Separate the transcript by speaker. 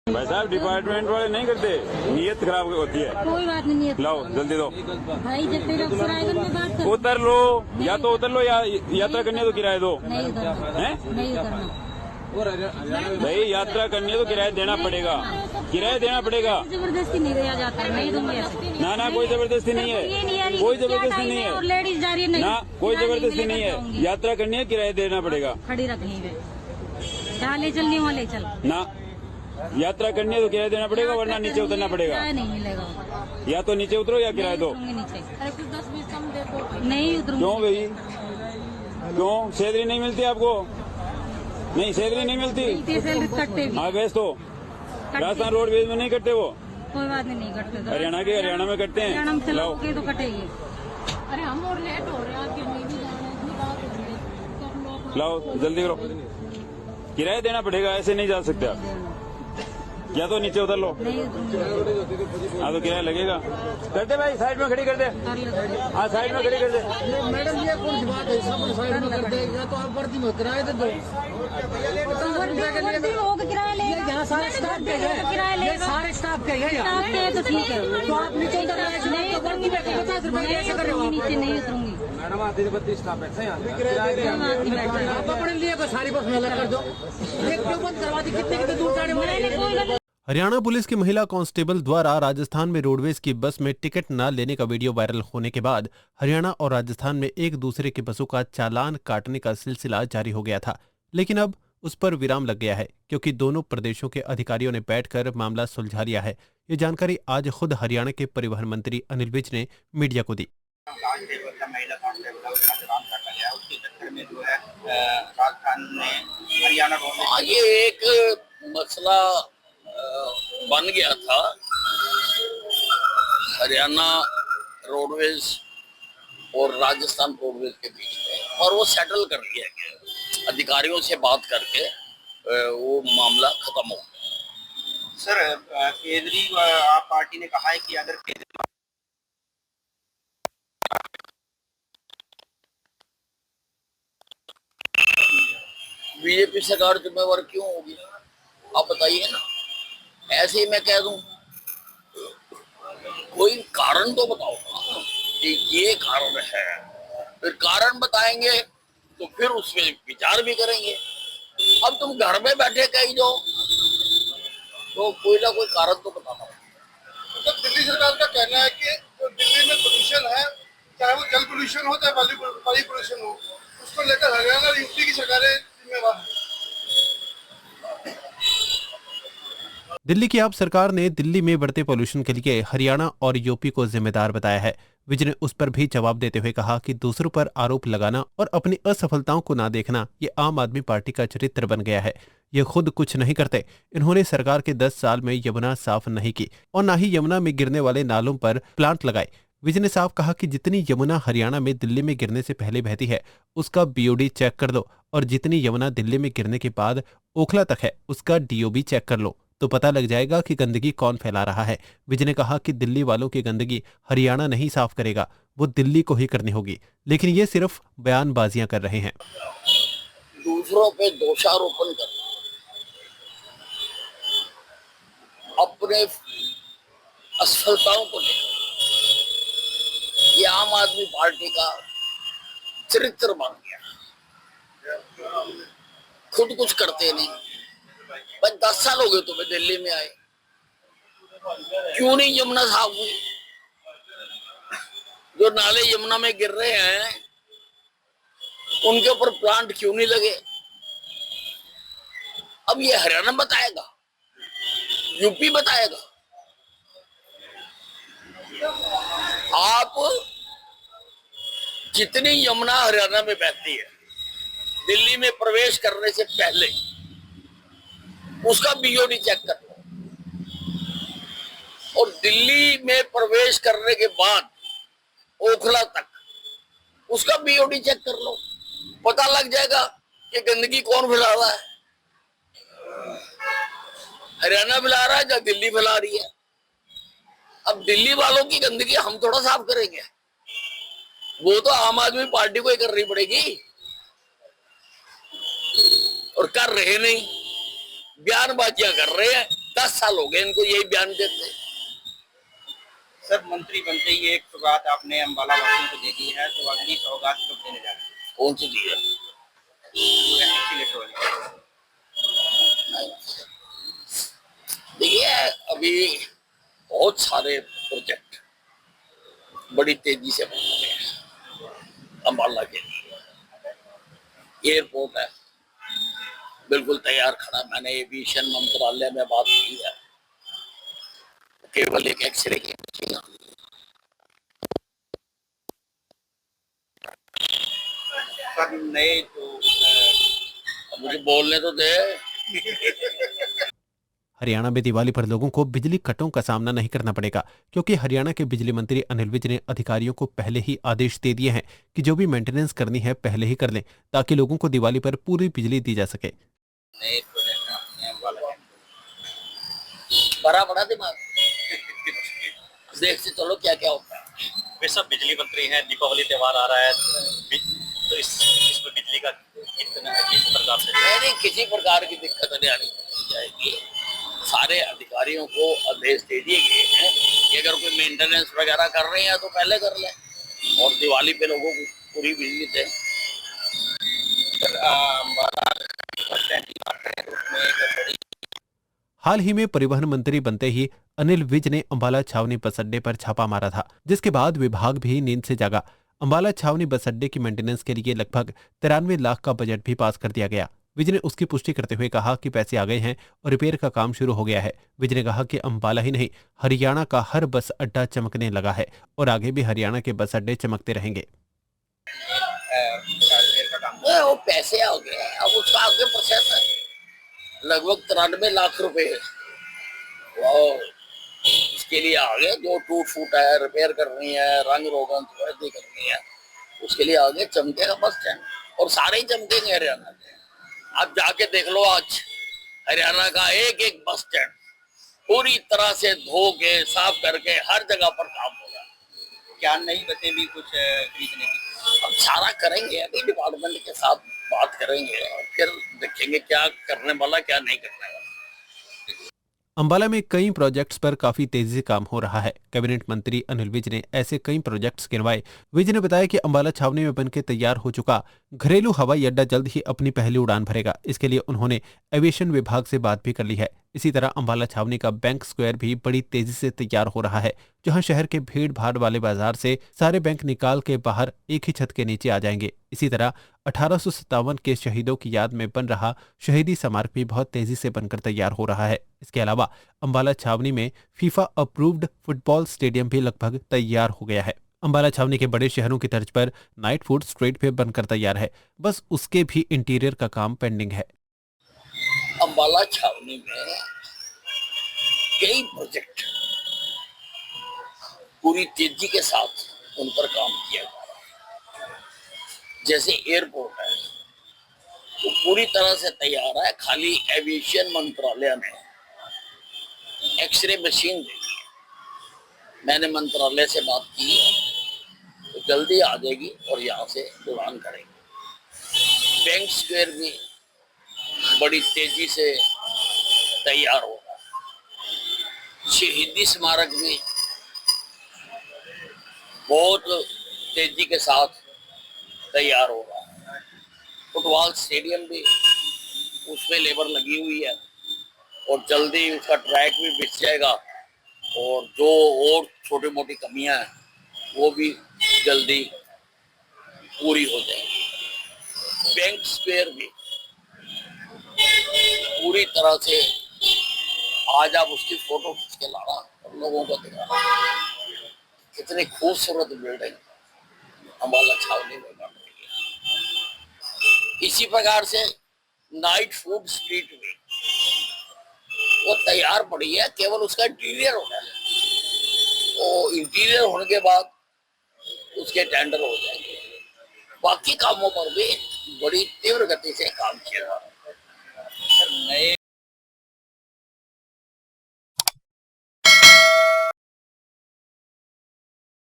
Speaker 1: भाई साहब डिपार्टमेंट वाले नहीं करते, नीयत खराब होती है।
Speaker 2: कोई बात नहीं, नीयत
Speaker 1: लाओ जल्दी दो
Speaker 2: भाई, जब तेरे अफसर आएगा मैं बात कर।
Speaker 1: उतर लो, या तो उतर लो या यात्रा करनी है तो किराया दो।
Speaker 2: नहीं उतरना,
Speaker 1: हैं?
Speaker 2: नहीं उतरना
Speaker 1: भाई यात्रा करनी है तो किराया देना पड़ेगा, किराया देना पड़ेगा।
Speaker 2: जबरदस्ती नहीं दिया जाता, नहीं दूंगी ऐसे।
Speaker 1: ना ना कोई जबरदस्ती नहीं है, कोई जबरदस्ती नहीं है,
Speaker 2: और लेडीज जा रही है, नहीं
Speaker 1: ना कोई जबरदस्ती नहीं है। यात्रा करनी है किराया देना पड़ेगा।
Speaker 2: खड़ी रखनी है, जहाँ ले चलनी वहाँ ले चल।
Speaker 1: ना यात्रा करनी है तो किराया देना पड़ेगा, वरना नीचे उतरना पड़ेगा।
Speaker 2: किराया नहीं मिलेगा,
Speaker 1: या तो नीचे उतरो या किराया दो।
Speaker 2: नीचे 10-20 कम दे दो। नहीं उतरूंगी।
Speaker 1: क्यों भाई, क्यों सैलरी नहीं मिलती आपको? नहीं सैलरी नहीं मिलती,
Speaker 2: सैलरी कटते भी।
Speaker 1: हाँ बेच तो राजस्थान रोडवेज में नहीं कटते वो।
Speaker 2: कोई बात नहीं कटते तो।
Speaker 1: हरियाणा में कटते हैं।
Speaker 2: हरियाणा में
Speaker 1: लाओ
Speaker 2: चलाओगे तो कटेगी। अरे हम और लेट हो रहे हैं, आपके नहीं भी जाना है, इतनी बात हो रही है, सब लोग
Speaker 1: लाओ जल्दी करो, किराया देना पड़ेगा, ऐसे नहीं जा सकते आप। या तो नीचे उतर लो,
Speaker 2: नहीं उतरूंगी।
Speaker 1: हाँ तो किराया लगेगा। कर दे भाई, साइड में खड़ी कर दे। हाँ साइड में खड़ी कर दे।
Speaker 3: मैडम ये कौन सी बात है, सब साइड में कर दे, या तो आप वर्दी में किराया दे दो।
Speaker 2: वर्दी होगा किराया लेगा,
Speaker 3: यहाँ सारे स्टाफ के
Speaker 2: किराया
Speaker 3: हैं, ये
Speaker 2: लेगा।
Speaker 3: सारे स्टाफ के हैं यहाँ।
Speaker 2: स्टाफ के तो ठीक है,
Speaker 3: तो आप नीचे उतर रहे हैं,
Speaker 2: नहीं
Speaker 3: तो वर्दी में 50 रुपए ऐसे कर रहे हो आप।
Speaker 2: नीचे नहीं उतरूंगी।
Speaker 4: मैडम आती 32 स्टाफ है यहाँ।
Speaker 3: आप अपने लिए को सारी बस में अलग कर दो, ये क्यों बंद करवा दी? कितने दूर जाने वाले।
Speaker 5: हरियाणा पुलिस की महिला कांस्टेबल द्वारा राजस्थान में रोडवेज की बस में टिकट न लेने का वीडियो वायरल होने के बाद हरियाणा और राजस्थान में एक दूसरे के बसों का चालान काटने का सिलसिला जारी हो गया था। लेकिन अब उस पर विराम लग गया है, क्योंकि दोनों प्रदेशों के अधिकारियों ने बैठकर मामला सुलझा लिया है। ये जानकारी आज खुद हरियाणा के परिवहन मंत्री अनिल विज ने मीडिया को दी।
Speaker 6: ये एक मसला बन गया था हरियाणा रोडवेज और राजस्थान रोडवेज के बीच में, और वो सेटल कर लिया गया, अधिकारियों से बात करके वो मामला खत्म हो गया।
Speaker 7: सर केजरीवाल पार्टी ने कहा है कि अगर
Speaker 6: बीजेपी सरकार जिम्मेवार क्यों होगी, आप बताइए ना। ऐसे ही मैं कह दूं, कोई कारण तो बताओ कि ये कारण है, फिर कारण बताएंगे तो फिर उसमें विचार भी करेंगे। अब तुम घर में बैठे कहीं जाओ तो कोई ना कोई कारण तो बताना।
Speaker 8: तो दिल्ली सरकार का कहना है कि जो दिल्ली में पोल्यूशन है, चाहे वो जल पोल्यूशन हो चाहे वायु पोल्यूशन हो, उसको लेकर हरियाणा और यूपी की सरकारें जिम्मेवार हैं।
Speaker 5: दिल्ली की आप सरकार ने दिल्ली में बढ़ते पोल्यूशन के लिए हरियाणा और यूपी को जिम्मेदार बताया है। विज ने उस पर भी जवाब देते हुए कहा कि दूसरों पर आरोप लगाना और अपनी असफलताओं को ना देखना ये आम आदमी पार्टी का चरित्र बन गया है। ये खुद कुछ नहीं करते। इन्होंने सरकार के 10 साल में यमुना साफ नहीं की और न ही यमुना में गिरने वाले नालों पर प्लांट लगाए। विज ने साफ कहा कि जितनी यमुना हरियाणा में दिल्ली में गिरने से पहले बहती है उसका बीओडी चेक कर दो, और जितनी यमुना दिल्ली में गिरने के बाद ओखला तक है उसका डीओबी चेक कर लो, तो पता लग जाएगा कि गंदगी कौन फैला रहा है। विज ने कहा कि दिल्ली वालों की गंदगी हरियाणा नहीं साफ करेगा, वो दिल्ली को ही करनी होगी, लेकिन ये सिर्फ बयानबाजियां कर रहे हैं।
Speaker 6: दूसरों पे दोषारोपण करना, अपने असफलताओं को लेकर, ये आम आदमी पार्टी का चरित्र बन गया। खुद कुछ करते नहीं। बस 10 साल हो गए तुम्हें दिल्ली में आए, क्यों नहीं यमुना साफ हुई? जो नाले यमुना में गिर रहे हैं उनके ऊपर प्लांट क्यों नहीं लगे? अब ये हरियाणा बताएगा, यूपी बताएगा। आप जितनी यमुना हरियाणा में बहती है दिल्ली में प्रवेश करने से पहले उसका बीओडी चेक कर लो, और दिल्ली में प्रवेश करने के बाद ओखला तक उसका बीओडी चेक कर लो, पता लग जाएगा कि गंदगी कौन फैला रहा है। हरियाणा फैला रहा है या दिल्ली फैला रही है? अब दिल्ली वालों की गंदगी हम थोड़ा साफ करेंगे, वो तो आम आदमी पार्टी को ही करनी पड़ेगी, और कर रहे नहीं, बयानबाजियां कर रहे हैं। 10 साल हो गए इनको यही बयान देते।
Speaker 7: सर मंत्री बनते ही एक सौगात आपने अम्बाला वासियों को दे दी है, तो अगली सौगात कब देने जा रहे हैं?
Speaker 6: कौन सी दी है? देखिए अभी बहुत सारे प्रोजेक्ट बड़ी तेजी से बन रहे हैं अम्बाला के लिए। एयरपोर्ट है बिल्कुल तैयार खड़ा, मैंने एविएशन मंत्रालय में बात की है, केवल एक एक्सरे की मशीन आ गई।
Speaker 7: सर नए तो
Speaker 6: मुझे बोलने तो दे।
Speaker 5: हरियाणा में दिवाली पर लोगों को बिजली कटों का सामना नहीं करना पड़ेगा, क्योंकि हरियाणा के बिजली मंत्री अनिल विज ने अधिकारियों को पहले ही आदेश दे दिए हैं कि जो भी मेंटेनेंस करनी है पहले ही कर लें, ताकि लोगों को दिवाली पर पूरी बिजली दी जा सके।
Speaker 7: नए प्रोजेक्ट आपने अम्बाला
Speaker 6: बड़ा बड़ा दिमाग देखते चलो क्या क्या होता है।
Speaker 9: वे सब बिजली मंत्री हैं, दीपावली त्योहार आ रहा है, तो इसमें बिजली का किस प्रकार से
Speaker 6: नहीं किसी प्रकार की दिक्कत नहीं आनी जाएगी। सारे अधिकारियों को आदेश दे दिए गए हैं कि अगर कोई मेंटेनेंस वगैरह कर रहे हैं तो पहले कर लें और दिवाली पे लोगों को पूरी बिजली दें।
Speaker 5: हाल ही में परिवहन मंत्री बनते ही अनिल विज ने अंबाला छावनी बस अड्डे पर छापा मारा था, जिसके बाद विभाग भी नींद से जागा। अंबाला छावनी बस अड्डे की मेंटेनेंस के लिए लगभग 93 लाख का बजट भी पास कर दिया गया। विज ने उसकी पुष्टि करते हुए कहा कि पैसे आ गए हैं और रिपेयर का काम शुरू हो गया है। विज ने कहा कि अंबाला ही नहीं, हरियाणा का हर बस अड्डा चमकने लगा है और आगे भी हरियाणा के बस अड्डे चमकते रहेंगे।
Speaker 6: वो पैसे आ गए, अब उसका आगे प्रोसेस है। लगभग 93 लाख रुपए इसके लिए आ गए। जो टूट फूट है रिपेयर करनी है, रंग रोगन करनी है, उसके लिए आगे चमकेगा बस स्टैंड और सारे ही चमकेंगे हरियाणा के। आप जाके देख लो आज हरियाणा का एक एक बस स्टैंड पूरी तरह से धो के साफ करके हर जगह पर काम होगा।
Speaker 7: क्या नई बसें भी कुछ खरीदने की?
Speaker 6: अब सारा करेंगे, अभी डिपार्टमेंट के साथ बात करेंगे और फिर देखेंगे क्या करने वाला क्या नहीं करने वाला।
Speaker 5: अंबाला में कई प्रोजेक्ट्स पर काफी तेजी से काम हो रहा है। कैबिनेट मंत्री अनिल विज ने ऐसे कई प्रोजेक्ट्स गिनवाए। विज ने बताया कि अंबाला छावनी में बनकर तैयार हो चुका घरेलू हवाई अड्डा जल्द ही अपनी पहली उड़ान भरेगा। इसके लिए उन्होंने एविएशन विभाग से बात भी कर ली है। इसी तरह अंबाला छावनी का बैंक स्क्वायर भी बड़ी तेजी से तैयार हो रहा है, जहां शहर के भीड़ भाड़ वाले बाजार से सारे बैंक निकाल के बाहर एक ही छत के नीचे आ जाएंगे। इसी तरह 1857 के शहीदों की याद में बन रहा शहीदी स्मारक भी बहुत तेजी से बनकर तैयार हो रहा है। इसके अलावा अंबाला छावनी में फीफा अप्रूव्ड फुटबॉल स्टेडियम भी लगभग तैयार हो गया है। अंबाला छावनी के बड़े शहरों की तर्ज पर नाइट फूड स्ट्रीट भी बनकर तैयार है, बस उसके भी इंटीरियर का काम पेंडिंग है।
Speaker 6: अंबाला छावनी में कई प्रोजेक्ट पूरी तेजी के साथ उन पर काम किया जा रहा है। जैसे एयरपोर्ट है वो पूरी तरह से तैयार है, खाली एविएशन मंत्रालय ने एक्सरे मशीन दे दी है। मैंने मंत्रालय से बात की है तो जल्दी आ जाएगी और यहाँ से उड़ान करेंगे। बैंक स्क्वायर भी बड़ी तेजी से तैयार हो रहा है। शहीदी स्मारक भी बहुत तेजी के साथ तैयार हो रहा है। फुटबॉल स्टेडियम भी उसमें लेबर लगी हुई है और जल्दी उसका ट्रैक भी बिछ जाएगा और जो और छोटी मोटी कमियां हैं वो भी जल्दी पूरी हो जाएगी। बैंक स्क्वायर भी पूरी तरह से आज आप उसकी फोटो खींच के लाना और लोगों को दिखाना। कितनी खूबसूरत बिल्डिंग अंबाला छावनी में बन रही है। इसी प्रकार से नाइट फूड स्ट्रीट भी वो तैयार पड़ी है, केवल उसका इंटीरियर होना है। तो इंटीरियर होने के बाद उसके टेंडर हो जाएंगे। बाकी कामों पर भी बड़ी तीव्र गति से काम किया जा रहा है।
Speaker 7: नए